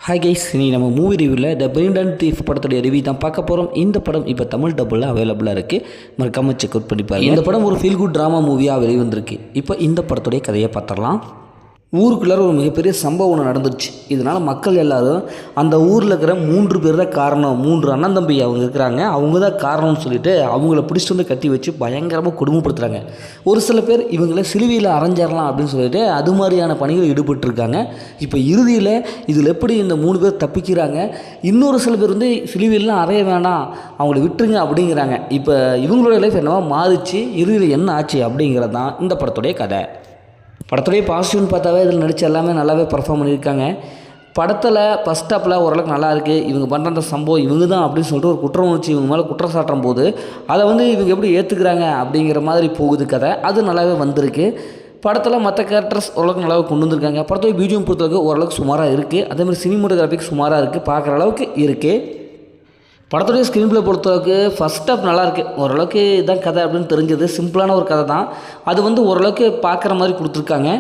Hi guys, நீ நம்ம movie ரிவ்யூவில் த பிரிண்டன் தீஃப் படத்துடைய ரிவ்யூ தான் பார்க்க போகிறோம். இந்த படம் இப்போ தமிழ் டப்பில் அவைலபிளாக இருக்குது. மறக்காமல் செக் அவுட் பண்ணி பாருங்கள். இந்த படம் ஒரு ஃபீல் குட் ட்ராமா மூவியாக வெளிவந்திருக்கு. இப்போ இந்த படத்துடைய கதையை பார்த்துடலாம். ஊருக்குள்ளார ஒரு மிகப்பெரிய சம்பவம் ஒன்று நடந்துச்சு. இதனால் மக்கள் எல்லோரும் அந்த ஊரில் இருக்கிற 3 பேர் தான் காரணம், 3 அண்ணன் தம்பி அவங்க இருக்கிறாங்க, அவங்க தான் காரணம்னு சொல்லிட்டு அவங்கள பிடிச்சிட்டு வந்து கட்டி வச்சு பயங்கரமாக கொடுமைப்படுத்துகிறாங்க. ஒரு சில பேர் இவங்களை சிலுவையில் அரைஞ்சிடலாம் அப்படின்னு சொல்லிட்டு அது மாதிரியான பணிகள் ஈடுபட்டிருக்காங்க. இப்போ இறுதியில் இதில் எப்படி இந்த 3 பேர் தப்பிக்கிறாங்க, இன்னொரு சில பேர் வந்து சிலுவையிலாம் அறைய வேண்டாம், அவங்கள விட்டுருங்க அப்படிங்கிறாங்க. இப்போ இவங்களோட லைஃப் என்னவோ மாறிச்சு, இறுதியில் என்ன ஆச்சு அப்படிங்கிறது தான் இந்த படத்துடைய கதை. படத்துடைய பாசிட்டிவ்னு பார்த்தாவே இதில் நடித்த எல்லாமே நல்லாவே பர்ஃபார்ம் பண்ணியிருக்காங்க. படத்தில் ஃபஸ்ட் ஸ்டாப்பில் ஓரளவுக்கு நல்லாயிருக்கு. இவங்க பண்ணுற அந்த சம்பவம் இவங்க தான் அப்படின்னு சொல்லிட்டு ஒரு குற்ற உணர்ச்சி இவங்க மேலே குற்றம் சாட்டும் போது அதை வந்து இவங்க எப்படி ஏற்றுக்கிறாங்க அப்படிங்கிற மாதிரி போகுது கதை. அது நல்லாவே வந்திருக்கு. படத்தில் மற்ற கேரக்டர்ஸ் ஓரளவுக்கு நல்லாவே கொண்டு வந்திருக்காங்க. படத்தோட பிஜிஎம் பொறுத்தளவுக்கு ஓரளவுக்கு சுமாராக இருக்குது. அதேமாதிரி சினிமோட்டோகிராஃபிக் சுமாராக இருக்குது, பார்க்குற அளவுக்கு இருக்குது. படத்துடைய ஸ்க்ரீன் ப்ளே பொறுத்தளவுக்கு ஃபஸ்ட் ஹாஃப் நல்லாயிருக்கு. ஓரளவுக்கு இதுதான் கதை அப்படின்னு தெரிஞ்சது. சிம்பிளான ஒரு கதை தான். அது வந்து ஓரளவுக்கு பார்க்குற மாதிரி கொடுத்துருக்காங்க.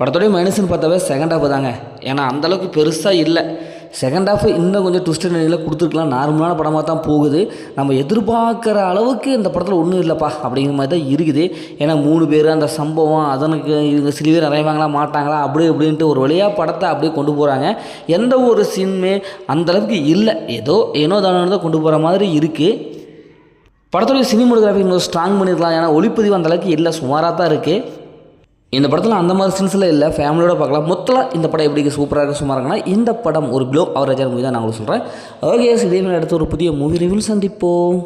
படத்துடைய மைனஸ்ன்னு பார்த்தாவே செகண்ட் ஹாஃப் தாங்க. ஏன்னா அந்தளவுக்கு பெருசாக இல்லை. செகண்ட் ஹாஃப் இன்னும் கொஞ்சம் ட்விஸ்ட் நிலையில் கொடுத்துருக்கலாம். நார்மலான படமாக தான் போகுது. நம்ம எதிர்பார்க்குற அளவுக்கு இந்த படத்தில் ஒன்றும் இல்லைப்பா அப்படிங்கிற மாதிரி தான் இருக்குது. ஏன்னா 3 பேர் அந்த சம்பவம் அதனுக்கு இவங்க சிலுவையில் அறைவாங்களா மாட்டாங்களா அப்படி இப்படின்ட்டு ஒரு வழியாக படத்தை அப்படியே கொண்டு போகிறாங்க. எந்த ஒரு சீனுமே அந்தளவுக்கு இல்லை. ஏனோ தானோ தான் கொண்டு போகிற மாதிரி இருக்குது. படத்துடைய சினிமோட்டோகிராஃபி இன்னும் ஸ்ட்ராங் பண்ணியிருக்கலாம். ஏன்னா ஒளிப்பதிவு அந்தளவுக்கு இல்லை, சுமாராக தான் இருக்குது. இந்த படத்தில் அந்த மாதிரி சீன்ஸில் இல்லை, ஃபேமிலியோட பார்க்கலாம். மொத்தமாக இந்த படம் எப்படி சூப்பராக இருக்குது, சுமாராக இருக்குன்னா இந்த படம் ஒரு பிலோ அவரேஜான மூவி தான் நான் உங்களுக்கு சொல்கிறேன். ஓகே, இதே மாதிரி அடுத்து ஒரு புதிய மூவி ரிவ்யூ சந்திப்போம்.